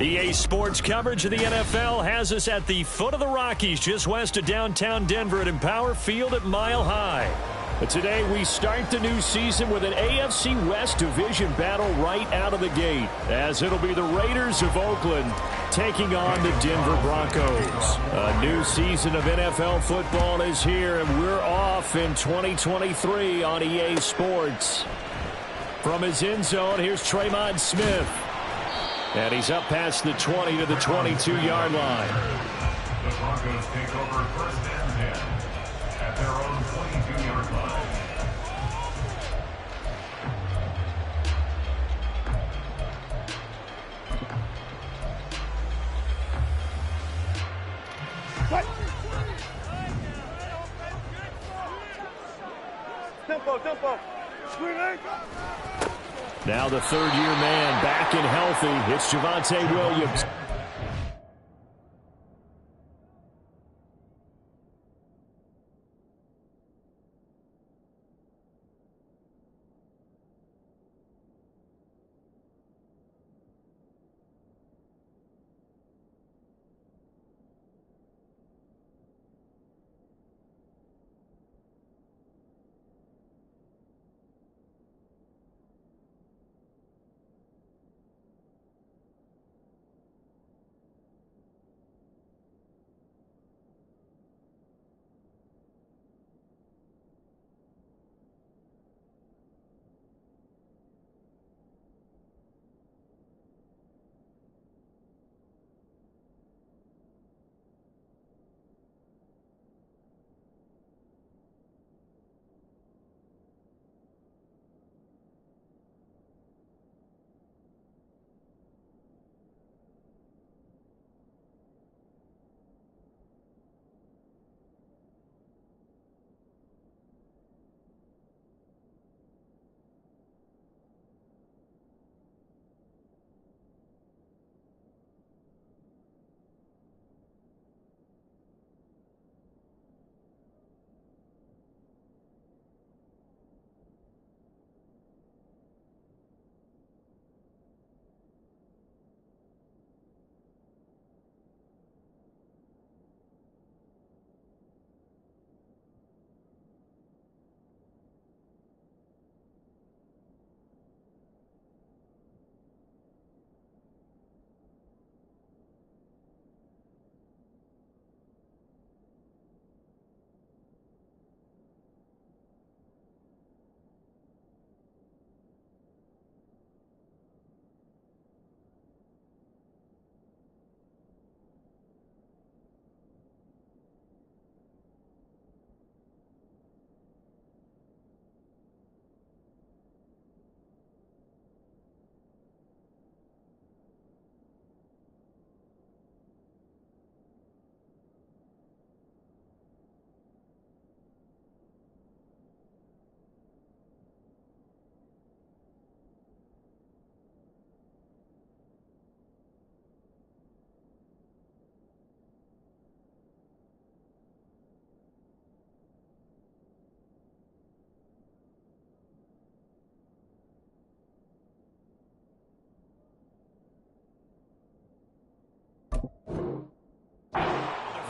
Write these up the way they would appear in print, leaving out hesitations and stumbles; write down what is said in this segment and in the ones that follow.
EA Sports coverage of the NFL has us at the foot of the Rockies, just west of downtown Denver at Empower Field at Mile High. But today we start the new season with an AFC West division battle right out of the gate, as it'll be the Raiders of Oakland taking on the Denver Broncos. A new season of NFL football is here, and we're off in 2023 on EA Sports. From his end zone, here's Tremont Smith. And he's up past the 20 to the 22-yard line. The Broncos take over first and 10 at their own 22-yard line. What? Tempo. Now the third-year man back and healthy. It's Javonte Williams.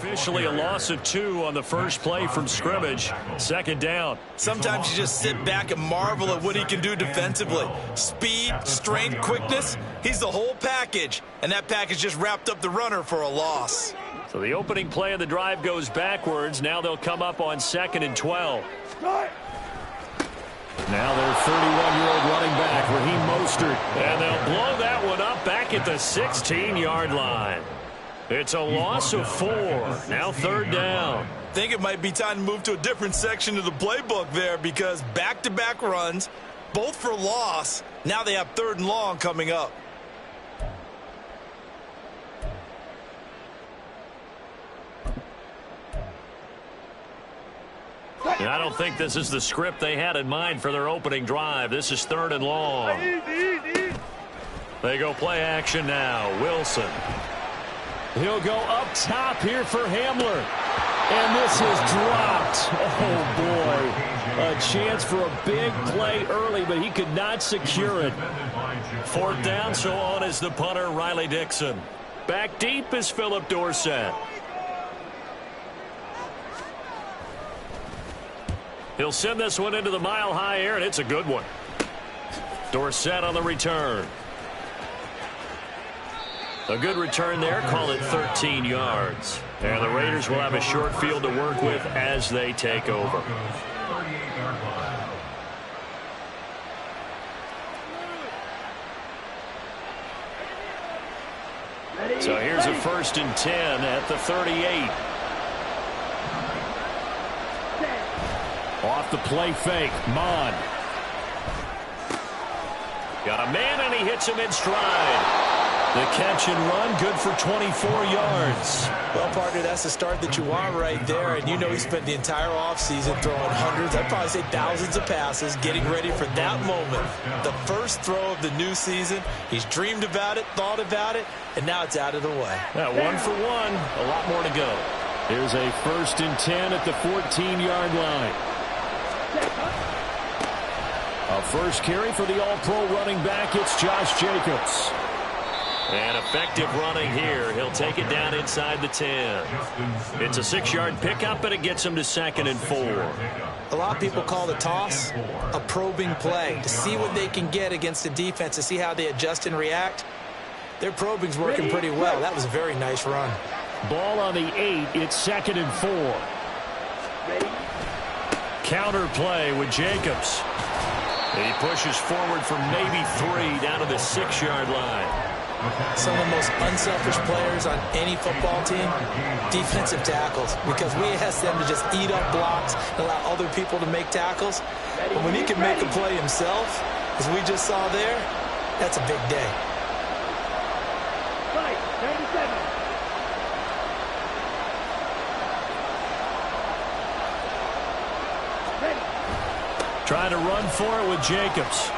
Officially a loss of 2 on the first play from scrimmage. Second down. Sometimes you just sit back and marvel at what he can do defensively. Speed, strength, quickness, he's the whole package. And that package just wrapped up the runner for a loss. So the opening play of the drive goes backwards. Now they'll come up on 2nd and 12. Now their 31-year-old running back, Raheem Mostert. And they'll blow that one up back at the 16-yard line. It's a loss of 4. Now 3rd down. Think it might be time to move to a different section of the playbook there, because back-to-back runs, both for loss. Now they have 3rd and long coming up. And I don't think this is the script they had in mind for their opening drive. This is 3rd and long. They go play action now. Wilson. He'll go up top here for Hamler. And this is dropped. Oh, boy. A chance for a big play early, but he could not secure it. Fourth down, so on is the punter, Riley Dixon. Back deep is Philip Dorsett. He'll send this one into the mile-high air, and it's a good one. Dorsett on the return. A good return there. Call it 13 yards. And the Raiders will have a short field to work with as they take over. So here's a 1st and 10 at the 38. Off the play fake. Mon. Got a man, and he hits him in stride. The catch and run, good for 24 yards. Well, partner, that's the start that you want right there. And you know he spent the entire offseason throwing hundreds, I'd probably say thousands of passes, getting ready for that moment. The first throw of the new season. He's dreamed about it, thought about it, and now it's out of the way. Yeah, 1 for 1. A lot more to go. Here's a 1st and 10 at the 14-yard line. A first carry for the all-pro running back. It's Josh Jacobs. And effective running here. He'll take it down inside the 10. It's a 6-yard pickup, but it gets him to 2nd and 4. A lot of people call the toss a probing play to see what they can get against the defense, to see how they adjust and react. Their probing's working pretty well. That was a very nice run. Ball on the 8. It's 2nd and 4. Counter play with Jacobs. He pushes forward for maybe 3 down to the 6-yard line. Some of the most unselfish players on any football team, defensive tackles, because we ask them to just eat up blocks and allow other people to make tackles. But when he can make a play himself, as we just saw there, that's a big day. Trying to run for it with Jacobs.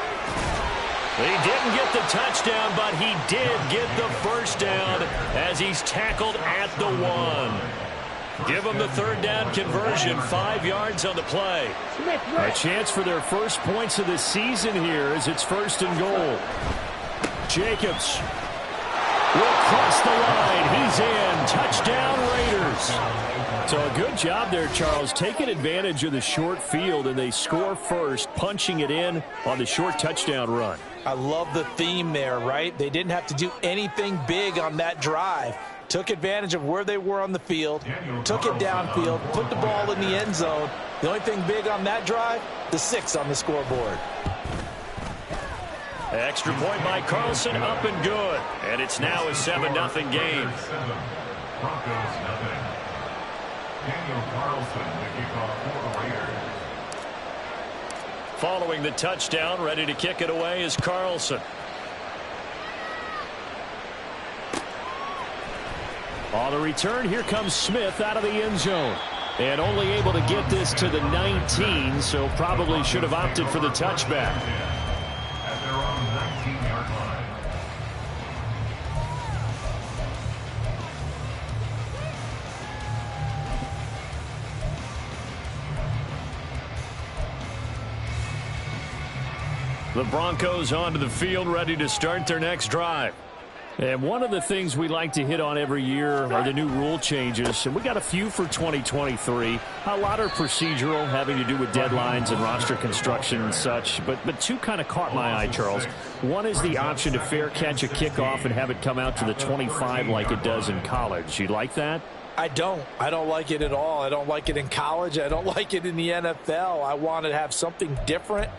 He didn't get the touchdown, but he did get the first down as he's tackled at the 1. Give him the 3rd down conversion, 5 yards on the play. A chance for their first points of the season here as it's 1st and goal. Jacobs will cross the line. He's in. Touchdown, Raiders. So a good job there, Charles, taking advantage of the short field, and they score first, punching it in on the short touchdown run. I love the theme there, right? They didn't have to do anything big on that drive. Took advantage of where they were on the field, took it downfield, put the ball in the end zone. The only thing big on that drive, the 6 on the scoreboard. Extra point by Carlson, up and good. And it's now a 7-0 game. Broncos nothing. Daniel Carlson, the kickoff for the Raiders. Following the touchdown, ready to kick it away is Carlson. On the return, here comes Smith out of the end zone. And only able to get this to the 19, so probably should have opted for the touchback. At their own 19-yard line. The Broncos onto the field, ready to start their next drive. And one of the things we like to hit on every year are the new rule changes. And we got a few for 2023. A lot are procedural, having to do with deadlines and roster construction and such. But 2 kind of caught my eye, Charles. One is the option to fair catch a kickoff and have it come out to the 25 like it does in college. You like that? I don't like it at all. I don't like it in college. I don't like it in the NFL. I want to have something different.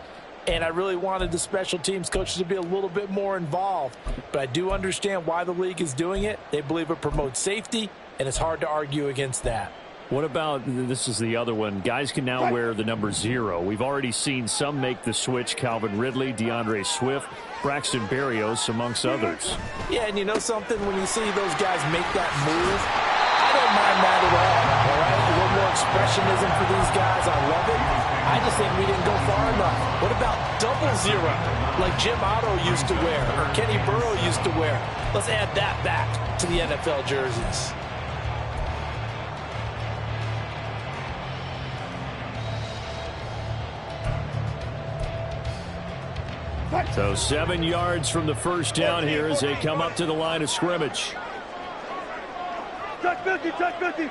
And I really wanted the special teams coaches to be a little bit more involved. But I do understand why the league is doing it. They believe it promotes safety, and it's hard to argue against that. What about, this is the other one, guys can now wear the number 0. We've already seen some make the switch, Calvin Ridley, DeAndre Swift, Braxton Berrios, amongst others. Yeah, and you know something? When you see those guys make that move, I don't mind that at all right? A little more expressionism for these guys. I love it. I just think we didn't go far enough. What about 00, like Jim Otto used to wear or Kenny Burrow used to wear? Let's add that back to the NFL jerseys. So 7 yards from the first down here as they come up to the line of scrimmage. Touch 50, touch 50.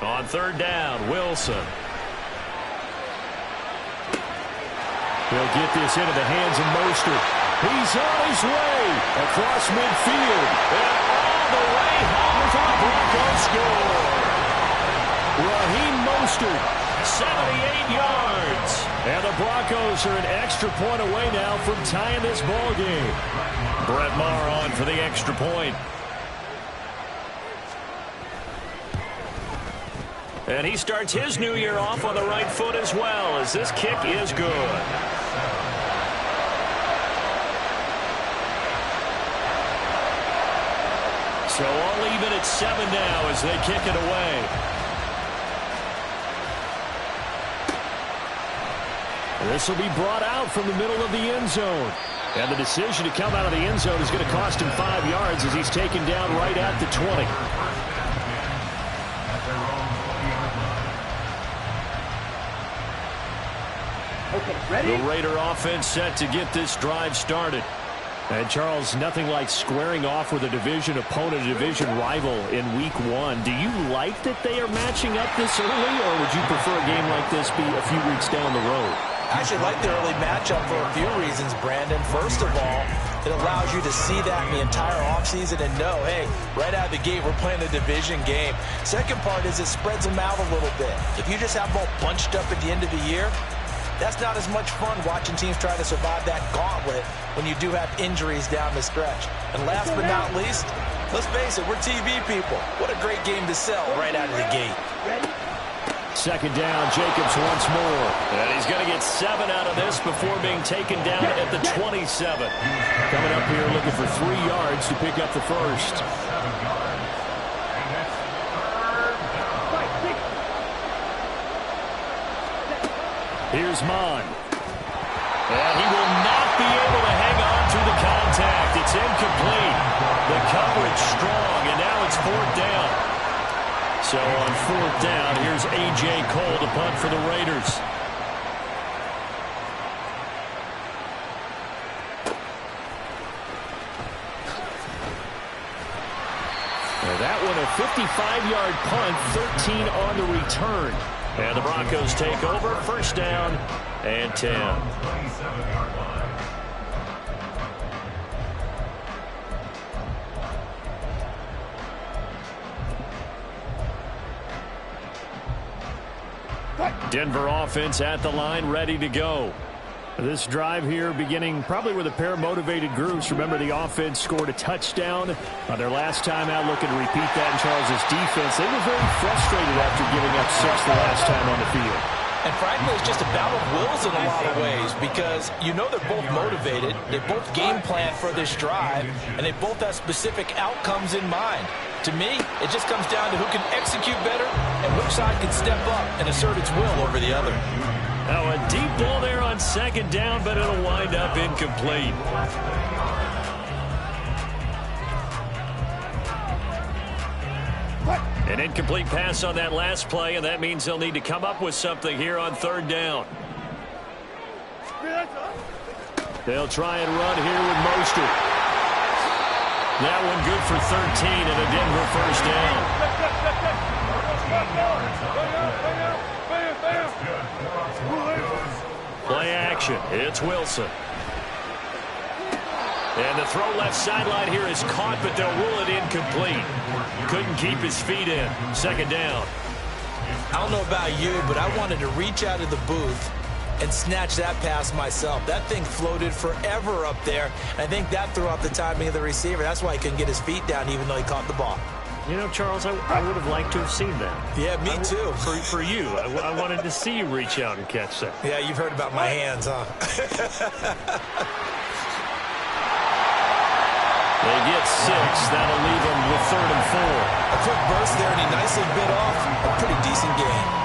On third down, Wilson. He'll get this into the hands of Mostert. He's on his way across midfield and all the way home for the Broncos score. Raheem Mostert, 78 yards. And the Broncos are an extra point away now from tying this ball game. Brett Maher on for the extra point. And he starts his new year off on the right foot as well, as this kick is good. So all even at 7 now as they kick it away. This will be brought out from the middle of the end zone. And the decision to come out of the end zone is going to cost him 5 yards as he's taken down right at the 20. Okay, ready? The Raider offense set to get this drive started. And Charles, nothing like squaring off with a division opponent, a division rival in week 1. Do you like that they are matching up this early, or would you prefer a game like this be a few weeks down the road? I actually like the early matchup for a few reasons, Brandon. First of all, it allows you to see that in the entire offseason and know, hey, right out of the gate, we're playing a division game. Second part is it spreads them out a little bit. If you just have them all bunched up at the end of the year, that's not as much fun watching teams try to survive that gauntlet when you do have injuries down the stretch. And last but not least, let's face it, we're TV people. What a great game to sell right out of the gate. Second down, Jacobs once more. And he's going to get 7 out of this before being taken down at the 27. Coming up here looking for 3 yards to pick up the first. Here's Mon. And he will not be able to hang on through the contact. It's incomplete. The coverage strong, and now it's 4th down. So on 4th down, here's A.J. Cole to punt for the Raiders. And that one a 55-yard punt, 13 on the return. And the Broncos take over, first down and 10. Denver offense at the line, ready to go. This drive here beginning probably with a pair of motivated groups. Remember, the offense scored a touchdown on their last time out, looking to repeat that in Charles' defense. They were very frustrated after giving up 6 the last time on the field. And frankly, it's just a battle of wills in a lot of ways because you know they're both motivated, they both game plan for this drive, and they both have specific outcomes in mind. To me, it just comes down to who can execute better and which side can step up and assert its will over the other. Now a deep ball there on second down, but it'll wind up incomplete. An incomplete pass on that last play, and that means they'll need to come up with something here on 3rd down. They'll try and run here with Mostert. That one good for 13 and a Denver first down. Play action. It's Wilson. And the throw left sideline here is caught, but they'll rule it incomplete. Couldn't keep his feet in. Second down. I don't know about you, but I wanted to reach out of the booth and snatch that pass myself. That thing floated forever up there. I think that threw off the timing of the receiver. That's why he couldn't get his feet down even though he caught the ball. You know, Charles, I would have liked to have seen that. Yeah, me too. For you. I wanted to see you reach out and catch that. Yeah, you've heard about my hands, huh? They get 6. That'll leave them with 3rd and 4. A quick burst there, and he nicely bit off a pretty decent gain.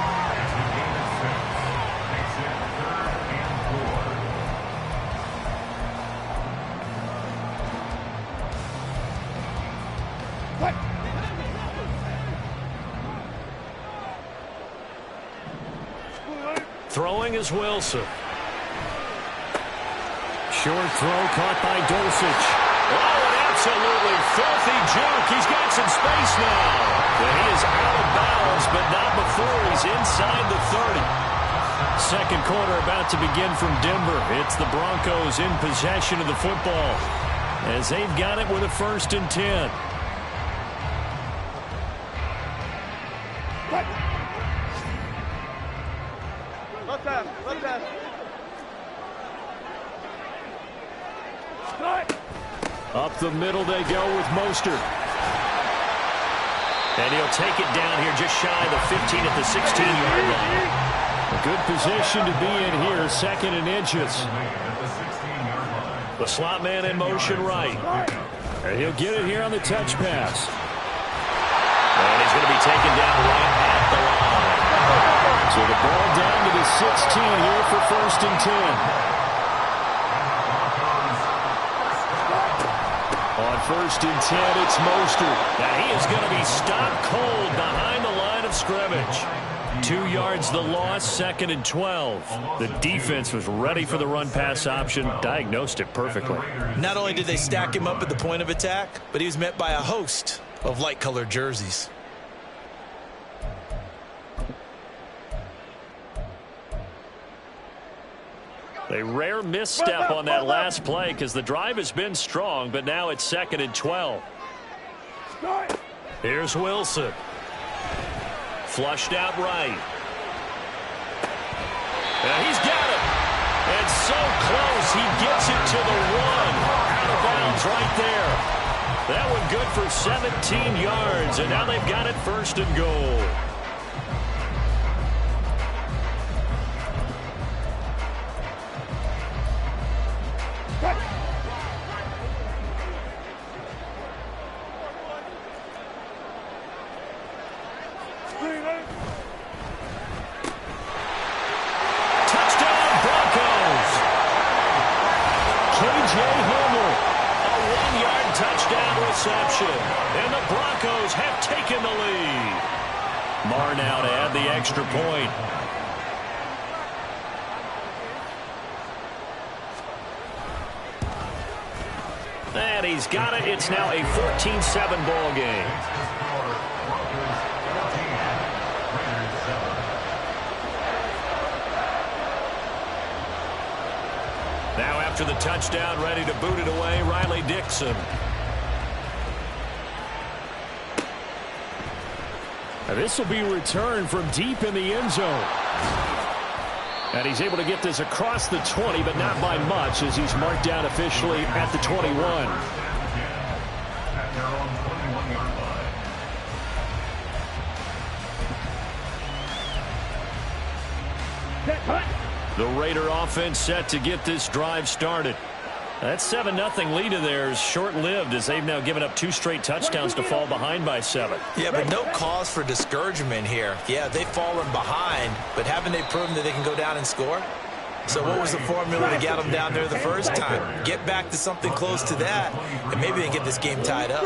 Throwing is Wilson. Short throw caught by Dulcich. Oh, an absolutely filthy juke. He's got some space now. And he is out of bounds, but not before he's inside the 30. Second quarter about to begin from Denver. It's the Broncos in possession of the football as they've got it with a 1st and 10. Up the middle they go with Mostert. And he'll take it down here just shy of the 15 at the 16-yard line. A good position to be in here, 2nd and inches. The slot man in motion right. And he'll get it here on the touch pass. And he's going to be taken down right at the line. So the ball down to the 16 here for 1st and 10. On 1st and 10, it's Mostert. Now he is going to be stopped cold behind the line of scrimmage. 2 yards the loss, 2nd and 12. The defense was ready for the run-pass option, diagnosed it perfectly. Not only did they stack him up at the point of attack, but he was met by a host of light-colored jerseys. A rare misstep on that last play because the drive has been strong, but now it's 2nd and 12. Here's Wilson. Flushed out right. And he's got it. And so close, he gets it to the 1. Out of bounds right there. That one good for 17 yards, and now they've got it 1st and goal. And the Broncos have taken the lead. Marr now to add the extra point. And he's got it. It's now a 14-7 ball game. Now after the touchdown, ready to boot it away, Riley Dixon. This will be returned from deep in the end zone. And he's able to get this across the 20, but not by much as he's marked down officially at the 21. The Raider offense set to get this drive started. That 7-0 lead of theirs short-lived as they've now given up 2 straight touchdowns to fall behind by 7. Yeah, but no cause for discouragement here. Yeah, they've fallen behind, but haven't they proven that they can go down and score? So what was the formula to get them down there the first time? Get back to something close to that, and maybe they get this game tied up.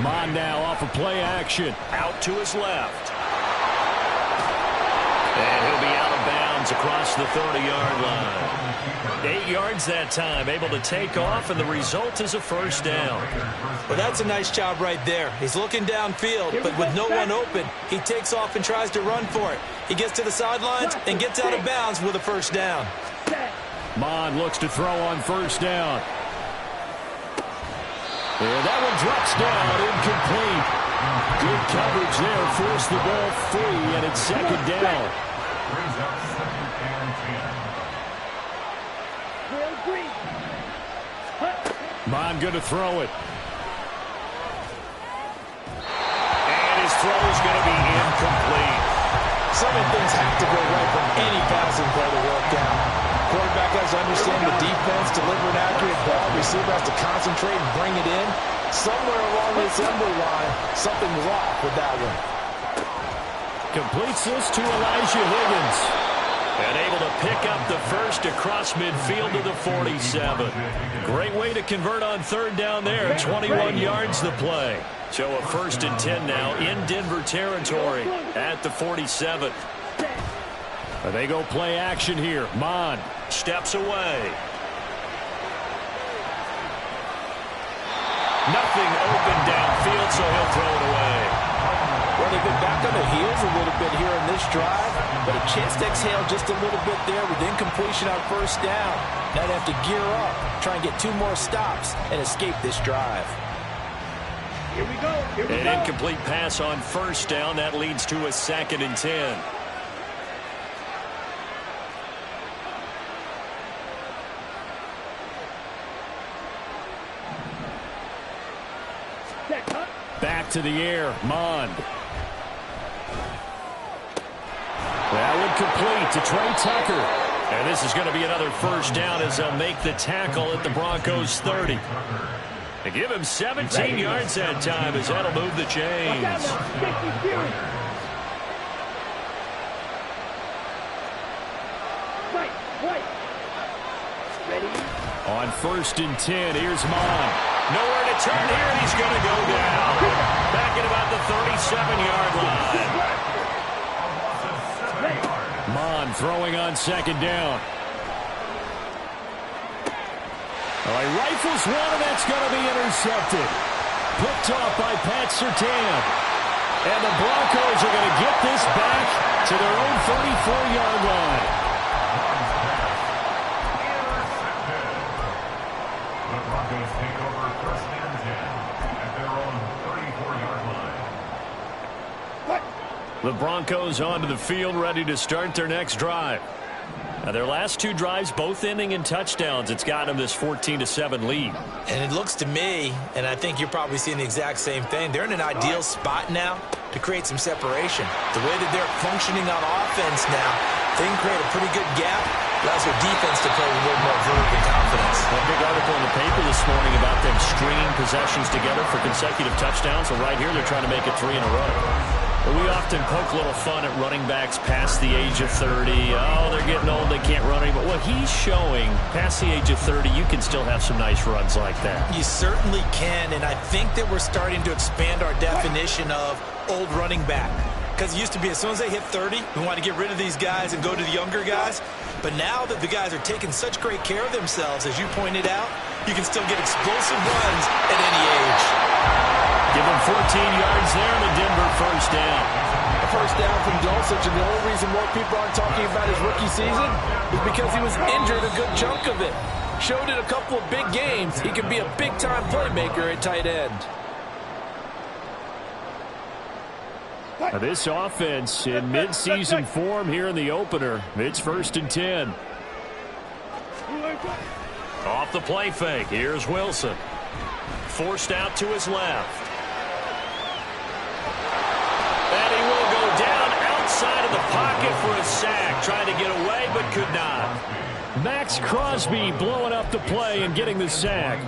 Mon now off of play action. Out to his left. And he'll be out of bounds across the 30-yard line. 8 yards that time, able to take off, and the result is a 1st down. Well, that's a nice job right there. He's looking downfield, but with no one open, he takes off and tries to run for it. He gets to the sidelines and gets out of bounds with a 1st down. Mon looks to throw on 1st down. And that one drops down, incomplete. Good coverage there, forced the ball free, and it's 2nd down. Mon going to throw it. And his throw is going to be incomplete. Some of things have to go right from any passing play to work out. Quarterback has to understand the defense, deliver an accurate ball. Receiver has to concentrate and bring it in. Somewhere along the assembly line, something was off with that one. Completes this to Elijah Higgins. And able to pick up the 1st across midfield to the 47. Great way to convert on 3rd down there. 21 yards the play. So a 1st and 10 now in Denver territory at the 47. They go play action here. Mon steps away. Nothing open downfield, so he'll throw it away. Well, they've been back on their heels a little bit here in this drive, but a chance to exhale just a little bit there with incompletion on first down. Now they have to gear up, try and get 2 more stops, and escape this drive. Here we go. Here we go. An incomplete pass on first down. That leads to a 2nd and 10. Back to the air, Mond. That one complete to Trey Tucker. And this is going to be another first down as they'll make the tackle at the Broncos 30. They give him 17 yards that time as that'll move the chains. On 1st and 10, here's Mond. Nowhere to turn here, and he's going to go down. Back at about the 37-yard line. Mond throwing on 2nd down. He rifles one, and that's going to be intercepted. Picked off by Pat Surtain. And the Broncos are going to get this back to their own 34-yard line. The Broncos take over 1st and 10 at their own 34-yard line. The Broncos onto the field, ready to start their next drive. Now, their last 2 drives, both ending in touchdowns. It's got them this 14-7 lead. And it looks to me, and I think you're probably seeing the exact same thing, they're in an ideal spot now to create some separation. The way that they're functioning on offense now, they can create a pretty good gap. Allows their defense to play with a little more verve and confidence. A big article in the paper this morning about them stringing possessions together for consecutive touchdowns. So right here, they're trying to make it 3 in a row. But we often poke a little fun at running backs past the age of 30. Oh, they're getting old, they can't run anymore. Well, he's showing past the age of 30, you can still have some nice runs like that. You certainly can, and I think that we're starting to expand our definition of old running back. Because it used to be as soon as they hit 30, we want to get rid of these guys and go to the younger guys. But now that the guys are taking such great care of themselves, as you pointed out, you can still get explosive runs at any age. Give him 14 yards there and a Denver first down. A first down from Dulcich, and the only reason more people aren't talking about his rookie season is because he was injured a good chunk of it. Showed in a couple of big games he can be a big-time playmaker at tight end. Now this offense in mid-season form here in the opener. It's 1st and 10. Off the play fake. Here's Wilson. Forced out to his left. And he will go down outside of the pocket for a sack. Trying to get away, but could not. Max Crosby blowing up the play and getting the sack.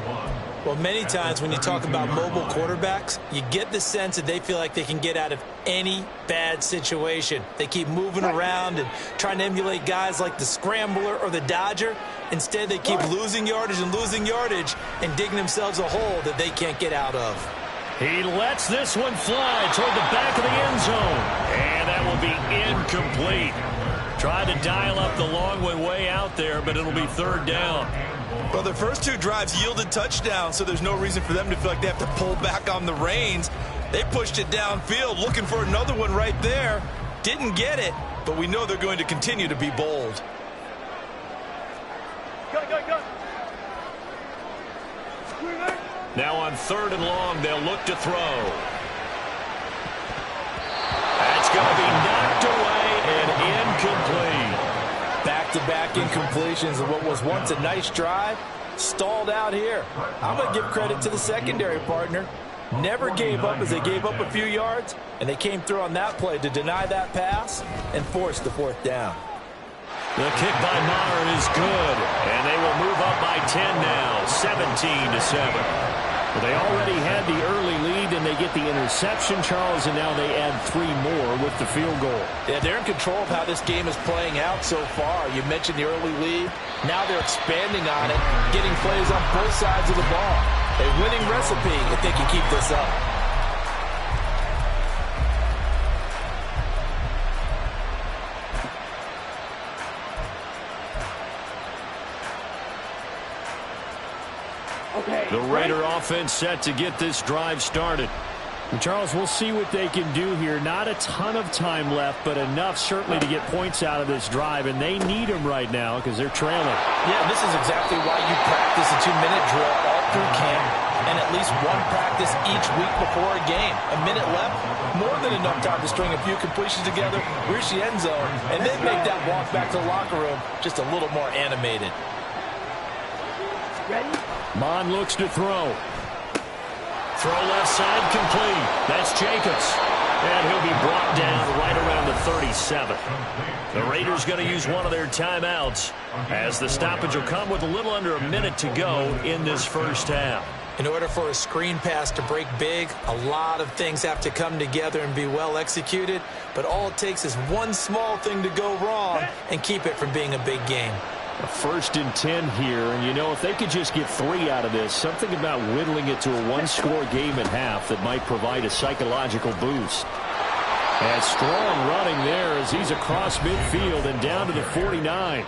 Well, many times when you talk about mobile quarterbacks, you get the sense that they feel like they can get out of any bad situation. They keep moving around and trying to emulate guys like the Scrambler or the Dodger. Instead, they keep losing yardage and digging themselves a hole that they can't get out of. He lets this one fly toward the back of the end zone. And that will be incomplete. Tried to dial up the long one way out there, but it'll be 3rd down. Well, their first 2 drives yielded touchdowns, so there's no reason for them to feel like they have to pull back on the reins. They pushed it downfield, looking for another one right there. Didn't get it, but we know they're going to continue to be bold. Go. Now on 3rd and long, they'll look to throw. That's going to be knocked away and incomplete. Back-to-back incompletions of what was once a nice drive, stalled out here. I'm going to give credit to the secondary partner. Never gave up as they gave up a few yards, and they came through on that play to deny that pass and force the 4th down. The kick by Maher is good, and they will move up by 10 now, 17-7. Well, they already had the early lead, and they get the interception, Charles, and now they add 3 more with the field goal. Yeah, they're in control of how this game is playing out so far. You mentioned the early lead. Now they're expanding on it, getting plays on both sides of the ball. A winning recipe if they can keep this up. The Raider offense set to get this drive started. And Charles, we'll see what they can do here. Not a ton of time left, but enough certainly to get points out of this drive, and they need them right now because they're trailing. Yeah, this is exactly why you practice a 2-minute drill all through camp and at least one practice each week before a game. A minute left, more than enough time to string a few completions together, reach the end zone, and then make that walk back to the locker room just a little more animated. Ready? Mon looks to throw. Throw left side complete. That's Jacobs. And he'll be brought down right around the 37. The Raiders going to use one of their timeouts as the stoppage will come with a little under a minute to go in this first half. In order for a screen pass to break big, a lot of things have to come together and be well executed. But all it takes is one small thing to go wrong and keep it from being a big game. A 1st and 10 here, and you know, if they could just get 3 out of this, something about whittling it to a one-score game at half that might provide a psychological boost. And strong running there as he's across midfield and down to the 49.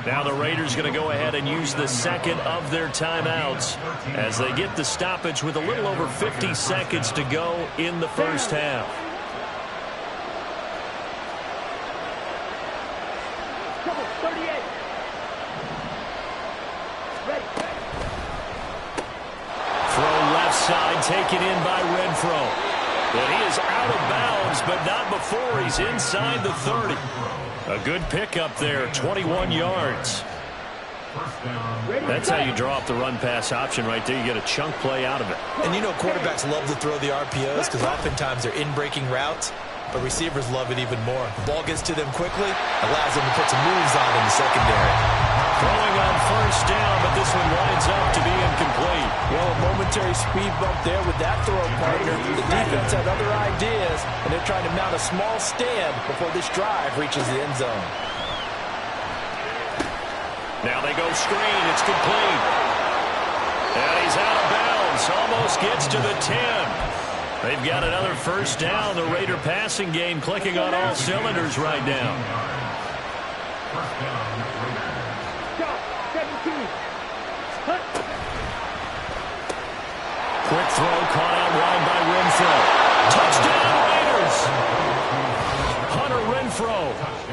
Now the Raiders going to go ahead and use the second of their timeouts as they get the stoppage with a little over 50 seconds to go in the first half. Trouble, 38. Ready. Throw left side, taken in by Renfro. And he is out of bounds, but not before he's inside the 30. A good pickup there, 21 yards. That's how you draw up the run-pass option right there. You get a chunk play out of it. And you know quarterbacks love to throw the RPOs because oftentimes they're in-breaking routes, but receivers love it even more. The ball gets to them quickly, allows them to put some moves on in the secondary. Throwing on first down, but this one winds up to be incomplete. Well, a momentary speed bump there with that throw partner. The defense had other ideas, and they're trying to mount a small stand before this drive reaches the end zone. Now they go screen. It's complete. And he's out of bounds. Almost gets to the 10. They've got another first down. The Raider passing game clicking on all cylinders right now. Stop, 17. Hut. Quick throw caught out wide by Renfro. Touchdown Raiders. Hunter Renfro.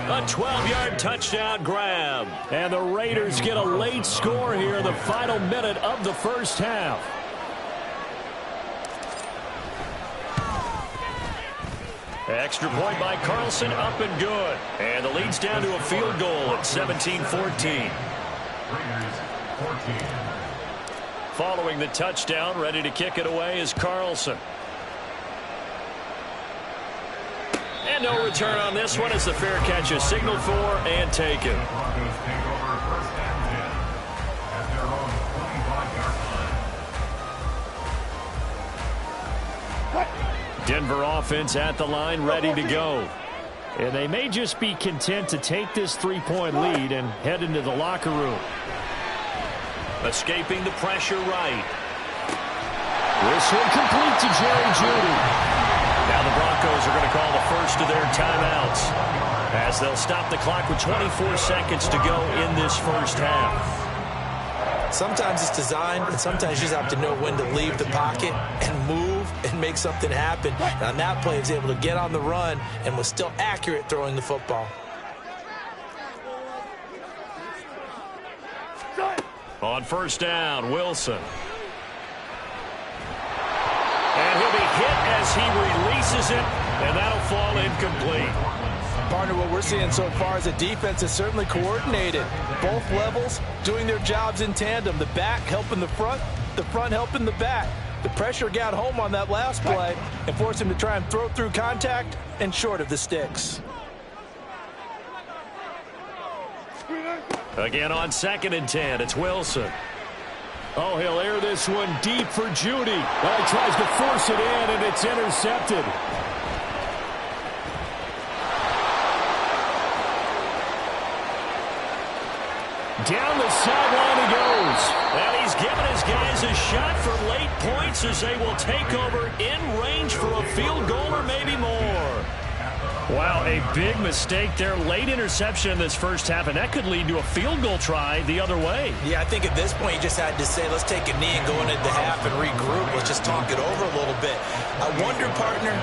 A 12-yard touchdown grab. And the Raiders get a late score here in the final minute of the first half. Extra point by Carlson, up and good. And the lead's down to a field goal at 17-14. Following the touchdown, ready to kick it away is Carlson. And no return on this one as the fair catch is signaled for and taken. Denver offense at the line, ready to go. And they may just be content to take this 3-point lead and head into the locker room. Escaping the pressure right. This one complete to Jerry Jeudy. Now the Broncos are going to call the first of their timeouts as they'll stop the clock with 24 seconds to go in this first half. Sometimes it's designed, and sometimes you just have to know when to leave the pocket and move and make something happen. And on that play, he was able to get on the run and was still accurate throwing the football. On first down, Wilson. And he'll be hit as he releases it, and that'll fall incomplete. Partner, what we're seeing so far is the defense is certainly coordinated. Both levels doing their jobs in tandem. The back helping the front helping the back. The pressure got home on that last play and forced him to try and throw through contact and short of the sticks. Again on 2nd and 10, it's Wilson. Oh, he'll air this one deep for Jeudy. Well, he tries to force it in, and it's intercepted. Down the sideline he goes. And he's given his guys a shot for late points as they will take over in range for a field goal or maybe more. Wow, a big mistake there. Late interception in this first half, and that could lead to a field goal try the other way. Yeah, I think at this point you just had to say, let's take a knee and go into the half and regroup. Let's just talk it over a little bit. I wonder, partner,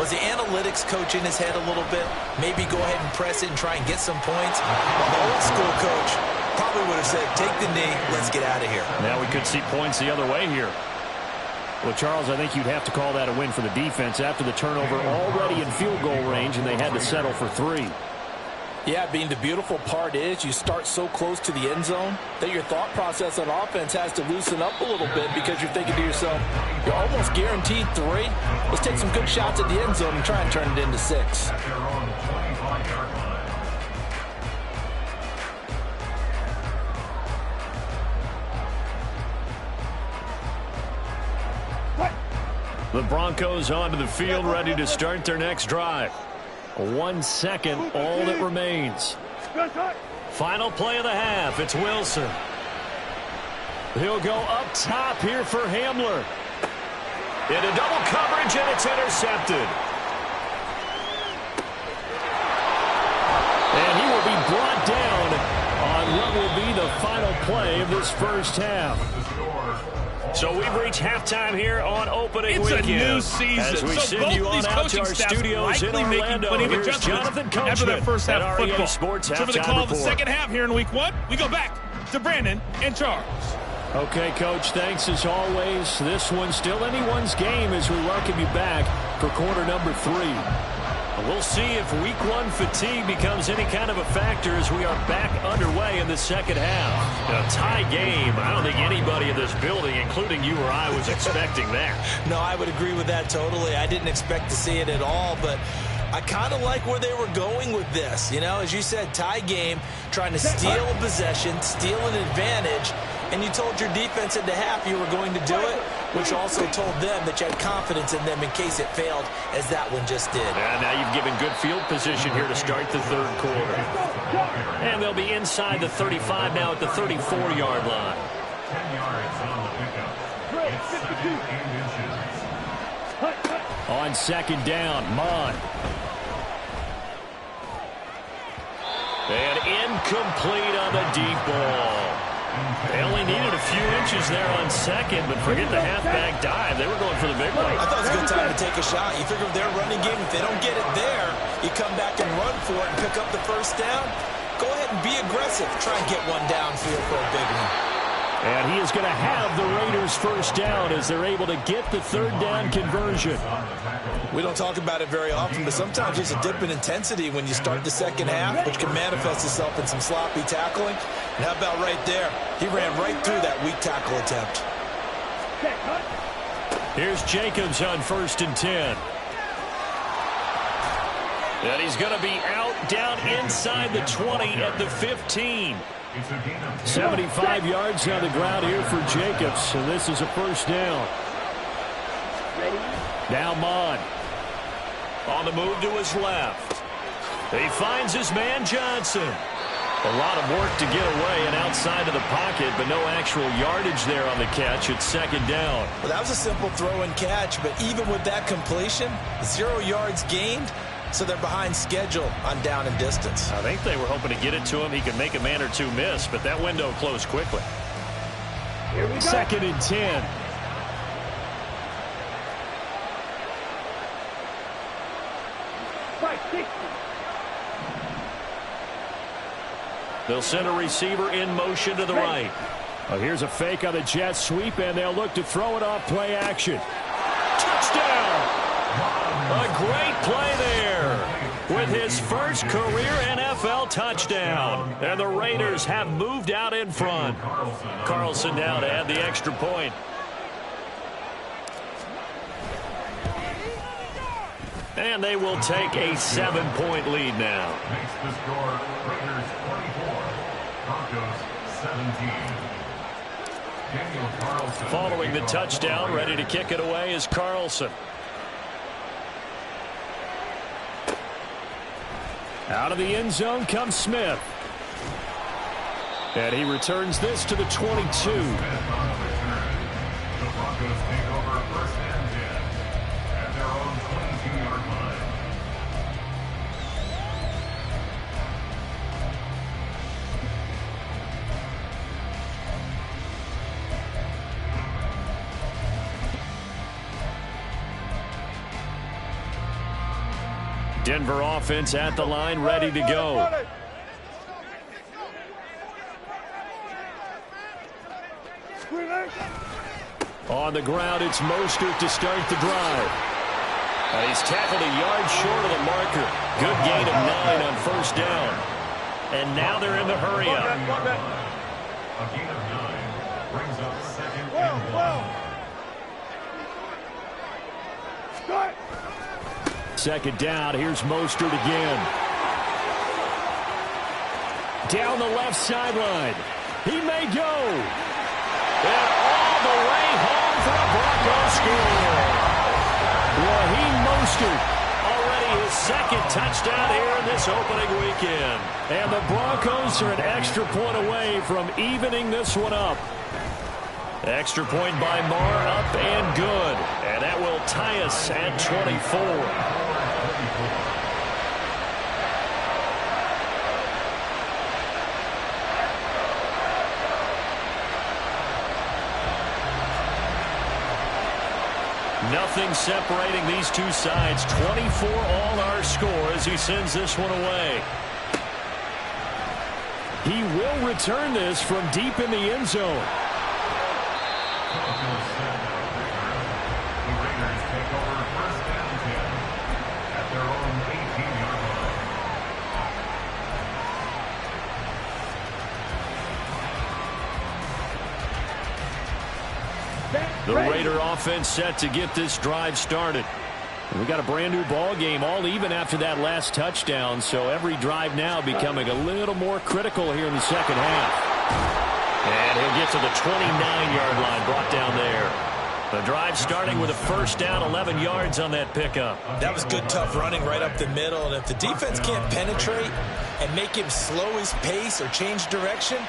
was the analytics coach in his head a little bit? Maybe go ahead and press it and try and get some points. Well, the old school coach probably would have said, take the knee, let's get out of here. Now we could see points the other way here. Well, Charles, I think you'd have to call that a win for the defense after the turnover already in field goal range, and they had to settle for 3. Yeah, being the beautiful part is you start so close to the end zone that your thought process on offense has to loosen up a little bit because you're thinking to yourself, you're almost guaranteed 3. Let's take some good shots at the end zone and try and turn it into 6. The Broncos onto the field, ready to start their next drive. 1 second, all that remains. Final play of the half. It's Wilson. He'll go up top here for Hamler. Into double coverage, and it's intercepted. And he will be brought down on what will be the final play of this first half. So we've reached halftime here on opening weekend. It's a new season. As we so send both you of these on out to coaching our staffs studios in likely making Orlando. plenty of Here's adjustments Jonathan after that first half of football. Sports So for the halftime call of the report. second half here in week 1, we go back to Brandon and Charles. Okay, Coach, thanks as always. This one's still anyone's game as we welcome you back for quarter number 3. We'll see if week 1 fatigue becomes any kind of a factor as we are back underway in the second half. A tie game. I don't think anybody in this building, including you or I, was expecting that. No, I would agree with that totally. I didn't expect to see it at all, but I kind of like where they were going with this. You know, as you said, tie game, trying to steal a possession, steal an advantage, and you told your defense at the half you were going to do it, which also told them that you had confidence in them in case it failed, as that one just did. And now you've given good field position here to start the third quarter. And they'll be inside the 35 now at the 34-yard line. 10 yards on the pickup. It's 17 inches. On second down, Mon. And incomplete on the deep ball. They only needed a few inches there on second, but forget the halfback dive. They were going for the big one. I thought it was a good time to take a shot. You figure with their running game, if they don't get it there, you come back and run for it and pick up the first down. Go ahead and be aggressive. Try and get one downfield for a big one. And he is going to have the Raiders first down as they're able to get the third down conversion. We don't talk about it very often, but sometimes there's a dip in intensity when you start the second half, which can manifest itself in some sloppy tackling. And how about right there? He ran right through that weak tackle attempt. Here's Jacobs on 1st and 10. And he's going to be out down inside the 20 at the 15. 75 yards on the ground here for Jacobs, and this is a first down. Now Mon. On the move to his left. He finds his man Johnson. A lot of work to get away and outside of the pocket, but no actual yardage there on the catch. It's second down. Well, that was a simple throw and catch, but even with that completion, 0 yards gained. So they're behind schedule on down and distance. I think they were hoping to get it to him. He could make a man or two miss, but that window closed quickly. Second and 10. They'll send a receiver in motion to the right. Oh, here's a fake on the jet sweep, and they'll look to throw it off play action. Touchdown! A great play there with his first career NFL touchdown. And the Raiders have moved out in front. Carlson now to add the extra point. And they will take a 7-point lead now. Makes the score Raiders 24, Broncos 17. Daniel Carlson. Following the touchdown, ready to kick it away is Carlson. Out of the end zone comes Smith. And he returns this to the 22. The Broncos take over 1st and 10 at their own 22-yard line. Denver offense at the line, ready to go. On the ground, it's Mostert to start the drive. And he's tackled a yard short of the marker. Good gain of 9 on first down. And now they're in the hurry-up. A gain of 9 brings up 2nd and 1. Second down, here's Mostert again. Down the left sideline. He may go. And all the way home for a Broncos score. Raheem Mostert, already his second touchdown here in this opening weekend. And the Broncos are an extra point away from evening this one up. Extra point by Marr, up and good. And that will tie us at 24. Nothing separating these two sides. 24 all our score as he sends this one away. He will return this from deep in the end zone. The Raiders take over 1st and 10 at their own 18-yard line. The Raider offense set to get this drive started. We got a brand new ball game, all even after that last touchdown, so every drive now becoming a little more critical here in the second half. And he'll get to the 29-yard line, brought down there. The drive starting with a first down, 11 yards on that pickup. That was good, tough running right up the middle, and if the defense can't penetrate and make him slow his pace or change direction,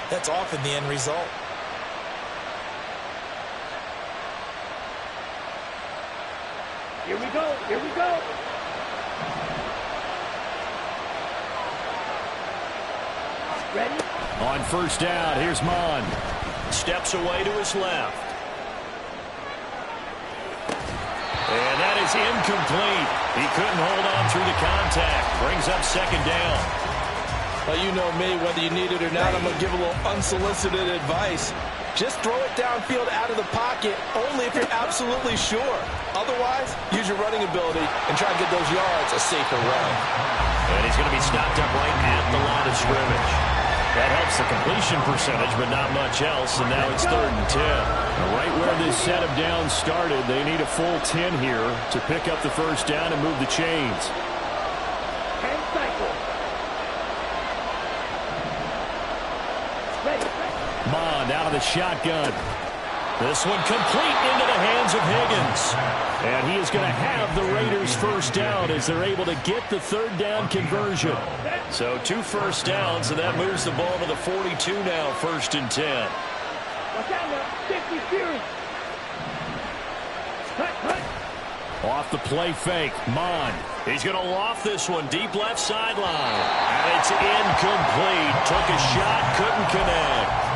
that's often the end result. Here we go. Here we go. Ready? On first down, here's Mon. Steps away to his left. And that is incomplete. He couldn't hold on through the contact. Brings up second down. Well, you know me, whether you need it or not, I'm going to give a little unsolicited advice. Just throw it downfield out of the pocket only if you're absolutely sure. Otherwise, use your running ability and try to get those yards a safer run. And he's going to be stopped up right at the line of scrimmage. That helps the completion percentage, but not much else, and now it's 3rd and 10. Right where this set of downs started, they need a full 10 here to pick up the first down and move the chains. 10 cycles. Ready. Mond out of the shotgun. This one complete into the hands of Higgins. And he is going to have the Raiders first down as they're able to get the 3rd down conversion. So 2 first downs, and that moves the ball to the 42 now, 1st and 10. Watch out now. 50 series. Cut. Off the play fake, Mond. He's going to loft this one deep left sideline. And it's incomplete. Took a shot, couldn't connect.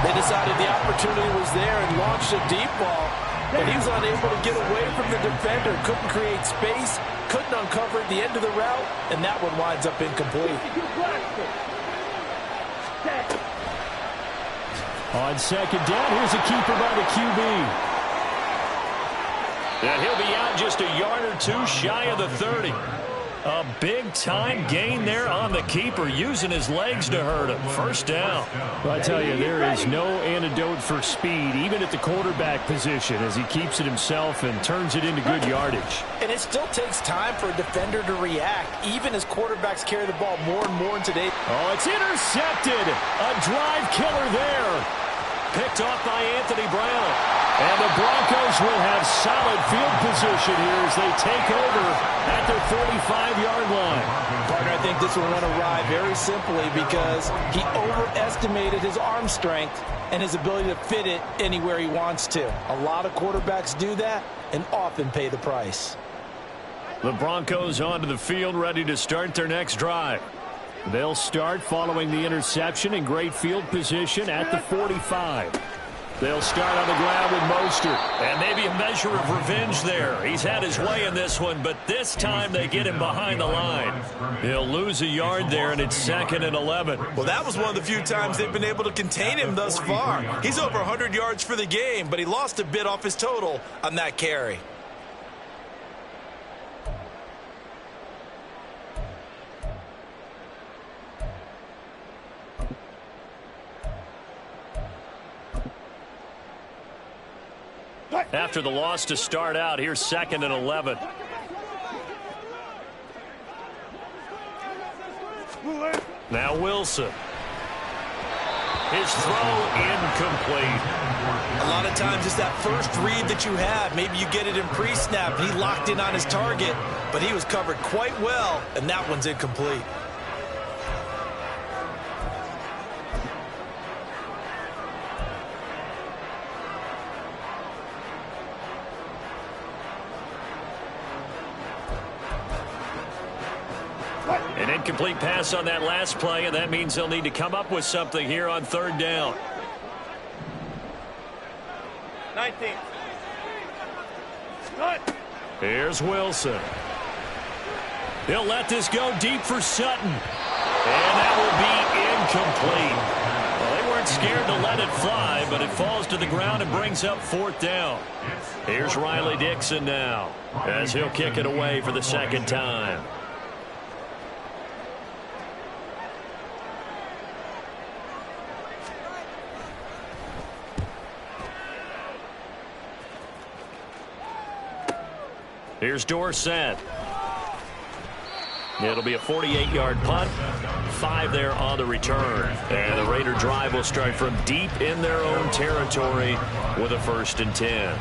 They decided the opportunity was there and launched a deep ball, but he was unable to get away from the defender, couldn't create space, couldn't uncover at the end of the route, and that one winds up incomplete. On second down, here's a keeper by the QB. And he'll be out just a yard or 2 shy of the 30. A big-time gain there on the keeper, using his legs to hurt him. First down. Well, I tell you, there is no antidote for speed, even at the quarterback position, as he keeps it himself and turns it into good yardage. And it still takes time for a defender to react, even as quarterbacks carry the ball more and more in today. Oh, it's intercepted. A drive killer there. Picked off by Anthony Brown. And the Broncos will have solid field position here as they take over at their 45-yard line. Partner, I think this will run awry very simply because he overestimated his arm strength and his ability to fit it anywhere he wants to. A lot of quarterbacks do that and often pay the price. The Broncos onto the field, ready to start their next drive. They'll start following the interception in great field position at the 45. They'll start on the ground with Mostert. And maybe a measure of revenge there. He's had his way in this one, but this time they get him behind the line. He'll lose a yard there, and it's 2nd and 11. Well, that was one of the few times they've been able to contain him thus far. He's over 100 yards for the game, but he lost a bit off his total on that carry. After the loss to start out, here's 2nd and 11. Now Wilson. His throw incomplete. A lot of times it's that first read that you have. Maybe you get it in pre-snap. He locked in on his target, but he was covered quite well, and that one's incomplete. An incomplete pass on that last play, and that means they'll need to come up with something here on 3rd down. 19. Here's Wilson. He'll let this go deep for Sutton. And that will be incomplete. Well, they weren't scared to let it fly, but it falls to the ground and brings up 4th down. Here's Riley Dixon now, as he'll kick it away for the 2nd time. Here's Dorsett. It'll be a 48-yard punt. 5 there on the return. And the Raider drive will start from deep in their own territory with a 1st and 10.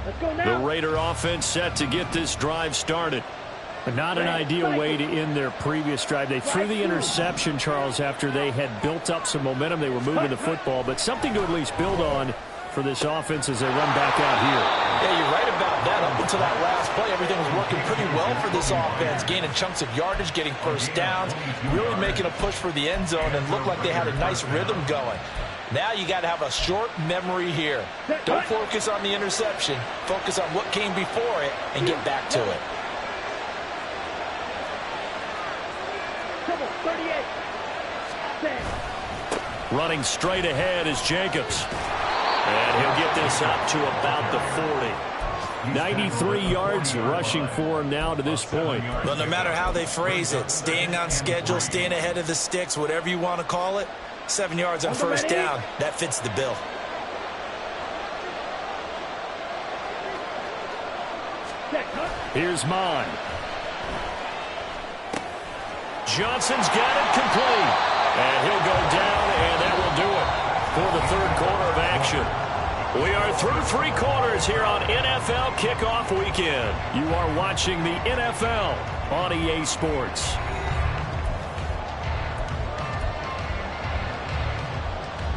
Let's go now. The Raider offense set to get this drive started. But not an ideal way to end their previous drive. They threw the interception, Charles, after they had built up some momentum. They were moving the football, but something to at least build on for this offense as they run back out here. Yeah, you're right about that. Up until that last play, everything was working pretty well for this offense, gaining chunks of yardage, getting first downs, really making a push for the end zone, and looked like they had a nice rhythm going. Now you got to have a short memory here. Don't focus on the interception. Focus on what came before it and get back to it. 38. 10. Running straight ahead is Jacobs. And he'll get this up to about the 40. 93 yards rushing for him now to this point. Well, no matter how they phrase it, staying on schedule, staying ahead of the sticks, whatever you want to call it, 7 yards on first down, that fits the bill. Here's Mon. Johnson's got it complete. And he'll go down, and that will do it for the 3rd quarter of action. We are through 3 quarters here on NFL Kickoff Weekend. You are watching the NFL on EA Sports.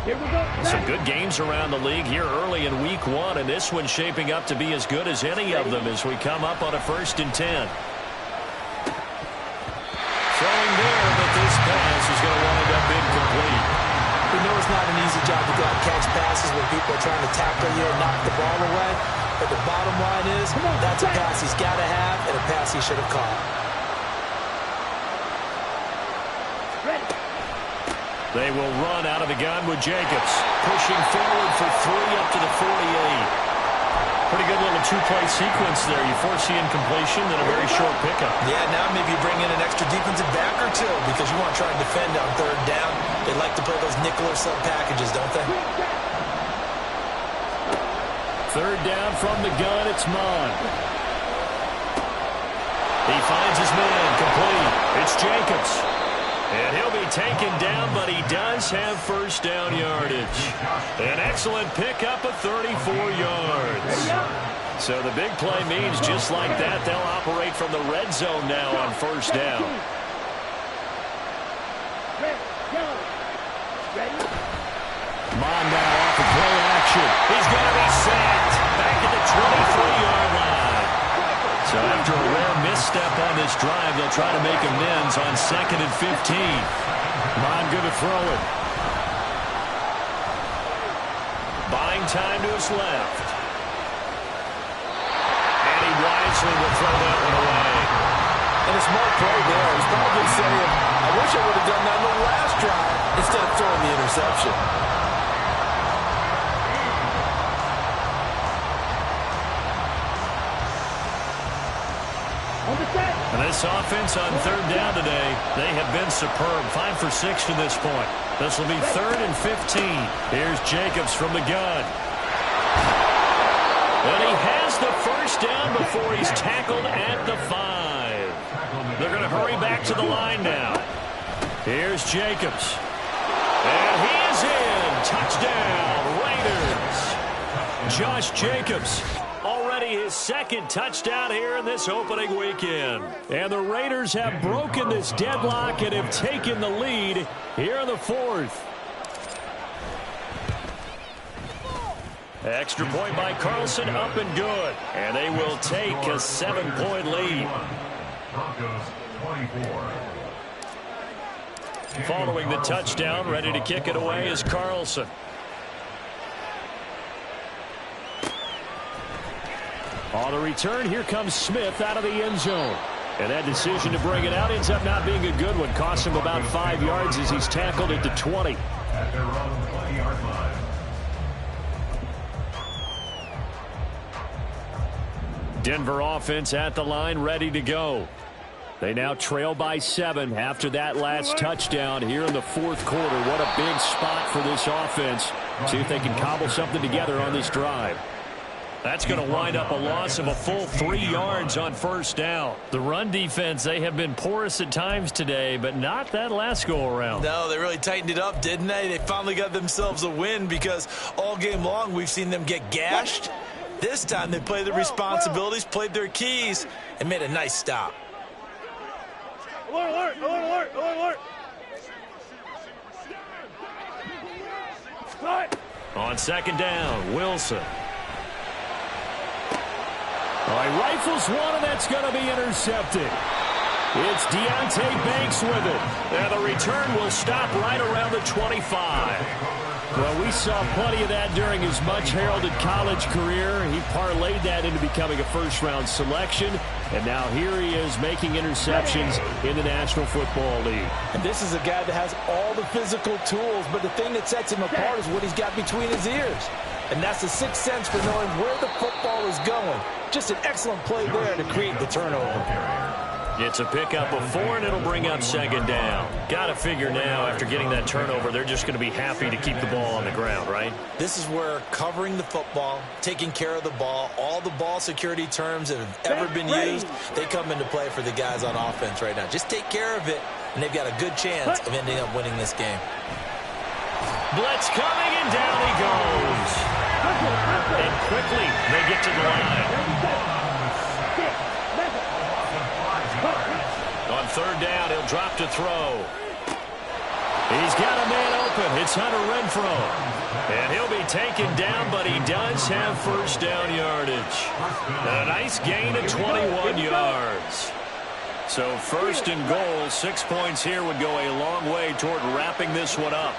Here we go. Some good games around the league here early in week 1, and this one's shaping up to be as good as any of them as we come up on a 1st and 10. Throwing there, but this pass is going to wind up incomplete. We know it's not an easy job to go out and catch passes when people are trying to tackle you and knock the ball away. But the bottom line is, that's a pass he's got to have and a pass he should have caught. They will run out of the gun with Jacobs. Pushing forward for 3 up to the 48. Pretty good little 2-play sequence there. You force the incompletion, then a very short pickup. Yeah, now maybe you bring in an extra defensive back or two because you want to try and defend on 3rd down. They like to play those nickel or sub packages, don't they? 3rd down from the gun, it's Mon. He finds his man, complete. It's Jacobs. And he'll be taken down, but he does have first down yardage. An excellent pickup of 34 yards. So the big play means just like that, they'll operate from the red zone now on first down. Mon now off the play action. He's going to be sacked. Back at the 23-yard So after a rare misstep on this drive, they'll try to make amends on 2nd and 15. Bond going to throw it. Buying time to his left. And he wisely will throw that one away. And a smart play there. He's probably saying, I wish I would have done that in the last drive instead of throwing the interception. And this offense on 3rd down today, they have been superb. 5 for 6 to this point. This will be 3rd and 15. Here's Jacobs from the gun. And he has the first down before he's tackled at the 5. They're going to hurry back to the line now. Here's Jacobs. And he is in. Touchdown, Raiders. Josh Jacobs. Already his 2nd touchdown here in this opening weekend. And the Raiders have broken this deadlock and have taken the lead here in the 4th. Extra point by Carlson, up and good. And they will take a 7-point lead. Broncos 24. Following the touchdown, ready to kick it away is Carlson. On the return, here comes Smith out of the end zone. And that decision to bring it out ends up not being a good one. Costs him about 5 yards as he's tackled at the 20. At their own 20-yard line. Denver offense at the line, ready to go. They now trail by 7 after that last touchdown here in the 4th quarter. What a big spot for this offense. See if they can cobble something together on this drive. That's going to wind up a loss of a full 3 yards on 1st down. The run defense, they have been porous at times today, but not that last go-around. No, they really tightened it up, didn't they? They finally got themselves a win because all game long we've seen them get gashed. This time they played their responsibilities, played their keys, and made a nice stop. Alert, alert, alert, alert, alert. On 2nd down, Wilson. He rifles one, and that's going to be intercepted. It's Deontay Banks with it. And the return will stop right around the 25. Well, we saw plenty of that during his much-heralded college career. He parlayed that into becoming a first-round selection. And now here he is making interceptions in the National Football League. And this is a guy that has all the physical tools, but the thing that sets him apart is what he's got between his ears. And that's the sixth sense for knowing where the football is going. Just an excellent play there to create the turnover. It's a pickup of 4, and it'll bring up 2nd down. Got to figure now, after getting that turnover, they're just going to be happy to keep the ball on the ground, right? This is where covering the football, taking care of the ball, all the ball security terms that have ever been used, they come into play for the guys on offense right now. Just take care of it, and they've got a good chance of ending up winning this game. Blitz coming, and down he goes. And quickly, they get to the line. On 3rd down, he'll drop to throw. He's got a man open. It's Hunter Renfrow. And he'll be taken down, but he does have 1st down yardage. And a nice gain of 21 yards. So 1st and goal, 6 points here would go a long way toward wrapping this one up.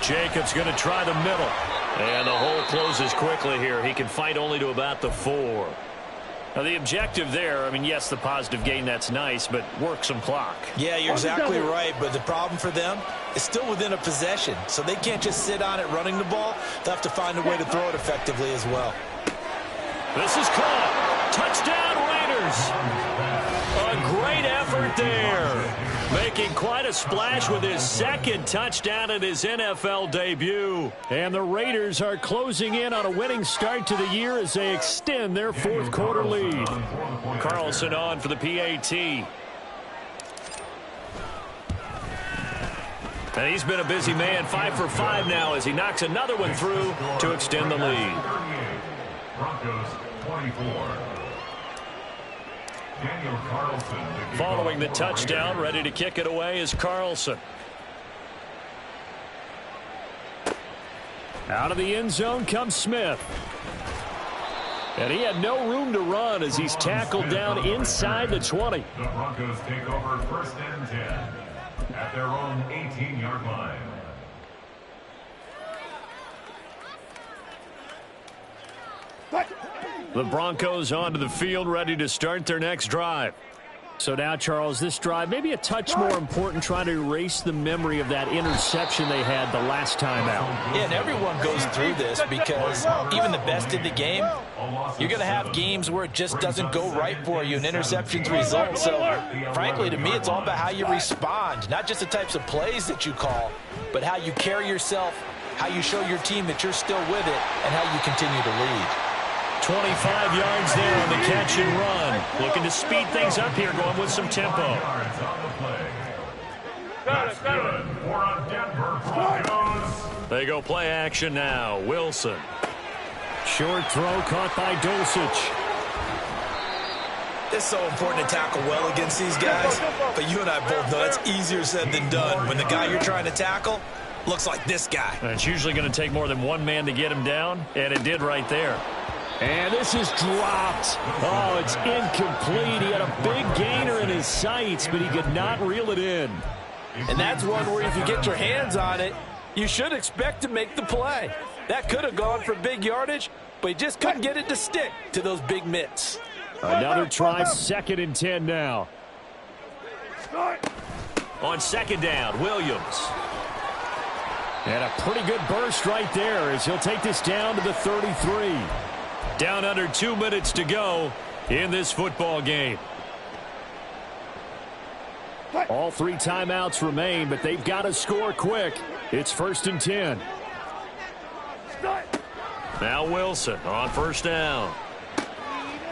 Jacobs going to try the middle. And the hole closes quickly here. He can fight only to about the 4. Now, the objective there, I mean, yes, the positive gain, that's nice, but work some clock. Yeah, you're exactly right, but the problem for them is still within a possession, so they can't just sit on it running the ball. They'll have to find a way to throw it effectively as well. This is caught. Touchdown, Raiders. A great effort there. Making quite a splash with his 2nd touchdown at his NFL debut. And the Raiders are closing in on a winning start to the year as they extend their 4th quarter lead. Carlson on for the PAT. And he's been a busy man, 5 for 5 now as he knocks another one through to extend the lead. Broncos 24. Following the touchdown, ready to kick it away is Carlson. Out of the end zone comes Smith. And he had no room to run as he's tackled down inside the 20. The Broncos take over 1st and 10 at their own 18-yard line. The Broncos onto the field, ready to start their next drive. So now, Charles, this drive maybe a touch more important, trying to erase the memory of that interception they had the last time out. Yeah, and everyone goes through this because even the best in the game, you're going to have games where it just doesn't go right for you, and interceptions result. So, frankly, to me, it's all about how you respond, not just the types of plays that you call, but how you carry yourself, how you show your team that you're still with it, and how you continue to lead. 25 yards there on the catch and run. Looking to speed things up here, going with some tempo. That's good for Denver Broncos. They go play action now. Wilson. Short throw caught by Dulcich. It's so important to tackle well against these guys, but you and I both know it's easier said than done when the guy you're trying to tackle looks like this guy. And it's usually going to take more than one man to get him down, and it did right there. And this is dropped. Oh, it's incomplete. He had a big gainer in his sights, but he could not reel it in. And that's one where if you get your hands on it, you should expect to make the play. That could have gone for big yardage, but he just couldn't get it to stick to those big mitts. Another try, 2nd and 10 now. On 2nd down, Williams. And a pretty good burst right there as he'll take this down to the 33. Down under 2 minutes to go in this football game. All 3 timeouts remain, but they've got to score quick. It's 1st and 10. Now Wilson on 1st down.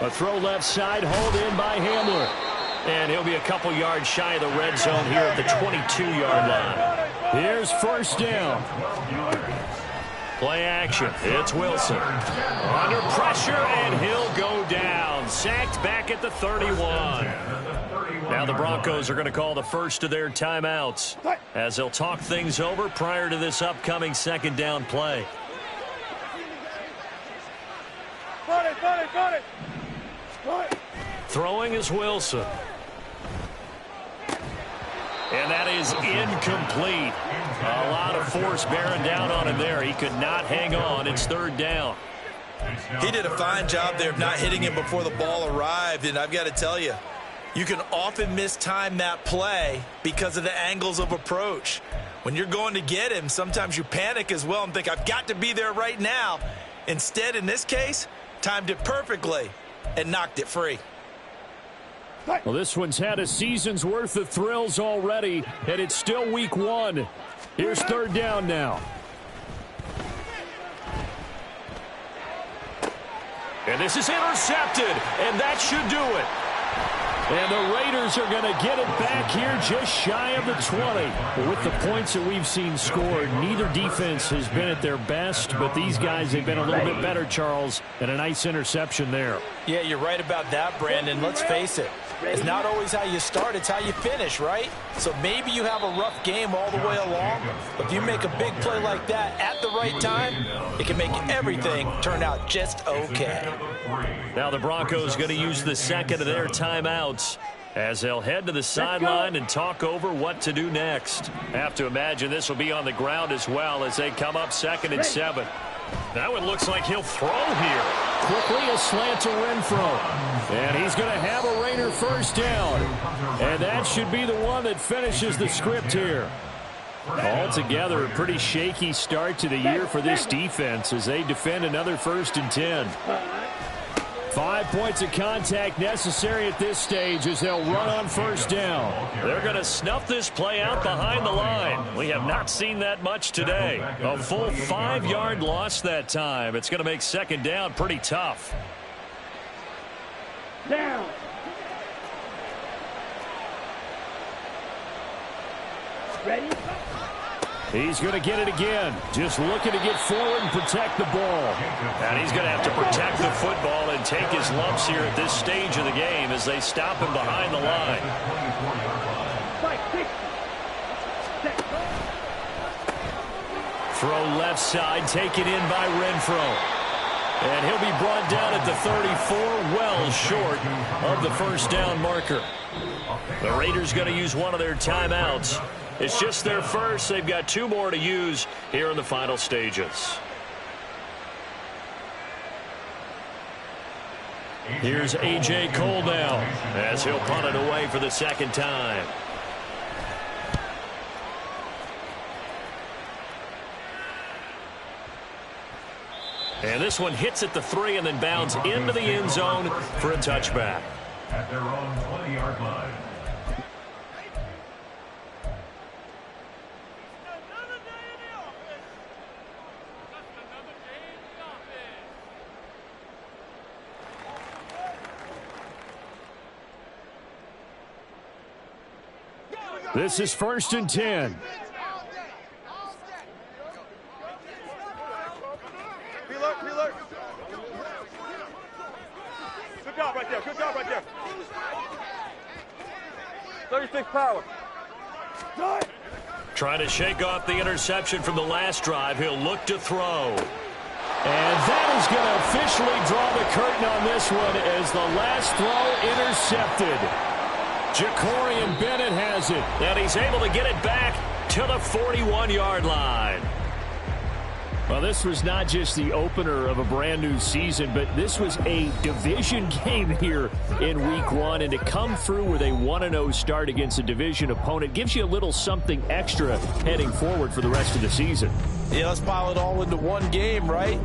A throw left side, hauled in by Hamler. And he'll be a couple yards shy of the red zone here at the 22-yard line. Here's 1st down. Play action. It's Wilson. Under pressure, and he'll go down. Sacked back at the 31. Now the Broncos are going to call the first of their timeouts as they'll talk things over prior to this upcoming 2nd down play. Throwing is Wilson. And that is incomplete. A lot of force bearing down on him there. He could not hang on. It's 3rd down. He did a fine job there of not hitting him before the ball arrived, and I've got to tell you, you can often mistime that play because of the angles of approach. When you're going to get him, sometimes you panic as well and think, I've got to be there right now. Instead, in this case, timed it perfectly and knocked it free. Well, this one's had a season's worth of thrills already, and it's still week 1. Here's 3rd down now. And this is intercepted, and that should do it. And the Raiders are going to get it back here just shy of the 20. Well, with the points that we've seen scored, neither defense has been at their best, but these guys have been a little bit better, Charles, and a nice interception there. Yeah, you're right about that, Brandon. Let's face it. It's not always how you start, it's how you finish, right? So maybe you have a rough game all the way along, but if you make a big play like that at the right time, it can make everything turn out just okay. Now the Broncos going to use the 2nd of their timeouts as they'll head to the sideline and talk over what to do next. Have to imagine this will be on the ground as well as they come up 2nd and 7. Now it looks like he'll throw here. Quickly a slant to Renfro. And he's going to have a Raider 1st down. And that should be the one that finishes the script here. Altogether, a pretty shaky start to the year for this defense as they defend another 1st and 10. 5 points of contact necessary at this stage as they'll run on 1st down. They're going to snuff this play out behind the line. We have not seen that much today. A full 5-yard loss that time. It's going to make 2nd down pretty tough. Down. Ready? He's going to get it again. Just looking to get forward and protect the ball. And he's going to have to protect the football and take his lumps here at this stage of the game as they stop him behind the line. Throw left side, taken in by Renfro. And he'll be brought down at the 34, well short of the first down marker. The Raiders going to use one of their timeouts. It's just their first. They've got 2 more to use here in the final stages. Here's A.J. Cole now as he'll punt it away for the second time. And this one hits at the 3 and then bounds into the end zone for a touchback. At their own 20-yard line. This is 1st and 10. Reload. Good job right there. 36 power. Trying to shake off the interception from the last drive. He'll look to throw. And that is going to officially draw the curtain on this one as the last throw intercepted. Jacorian Bennett has it, and he's able to get it back to the 41-yard line. Well, this was not just the opener of a brand new season, but this was a division game here in week 1. And to come through with a 1-0 start against a division opponent gives you a little something extra heading forward for the rest of the season. Yeah, let's pile it all into one game, right?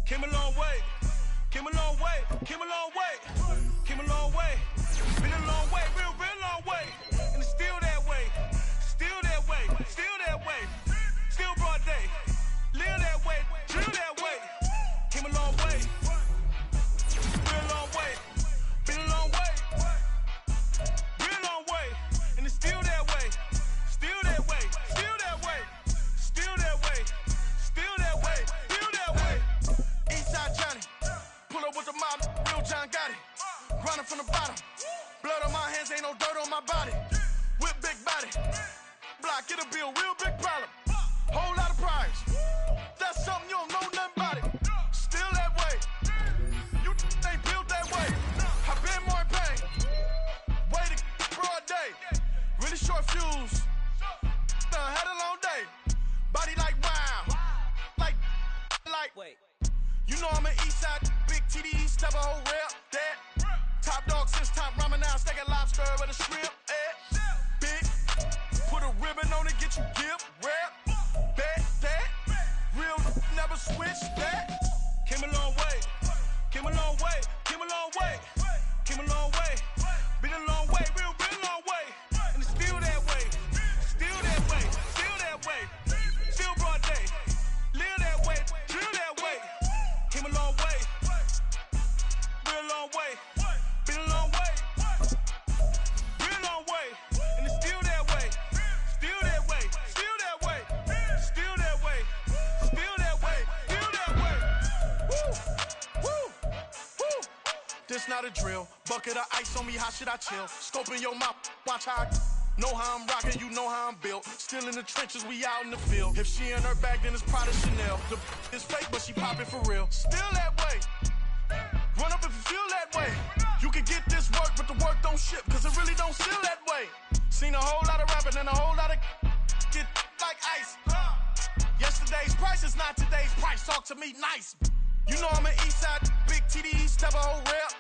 Came a long way. Been a long way. Real long way. And it's still that way. Still broad day. Live that way. Drill that way. Came a long way. Real long way. Been a long way. Real long way. And it's still that way. Eastside Johnny. Pull up with the mob. Real John got it. Grinding from the bottom. Blood on my hands, ain't no dirt on my body. Whip big body. Block, it'll be a real big problem. Whole lot of prize. That's something you don't know nothing about it. Still that way. You ain't built that way. I been more in pain. Way to broad day. Really short fuse. Done had a long day. Body like wow. Like. Wait. You know I'm an east side, big TDE, step a whole rep, that. Top dog since top ramen now, stacking lobster with a shrimp, Big, put a ribbon on it, get you give, rep, bet, that. Real, never switch, that. Came a long way, Been a long way. Real long way. And it's still that way. Still broad day. Live that way, drill that way. Came a long way. Real long way. Been a long way. Real long way. And it's still that way. This not a drill. Bucket of ice on me, how should I chill? Scope in your mouth, watch how I know how I'm rocking, you know how I'm built. Still in the trenches, we out in the field. If she in her bag, then it's Prada Chanel. The is fake, but she popping for real. Still that way. Run up if you feel that way. You can get this work, but the work don't ship, cause it really don't feel that way. Seen a whole lot of rapping and a whole lot of get like ice. Yesterday's price is not today's price. Talk to me nice. You know I'm an east side, big TDE, step a whole rep.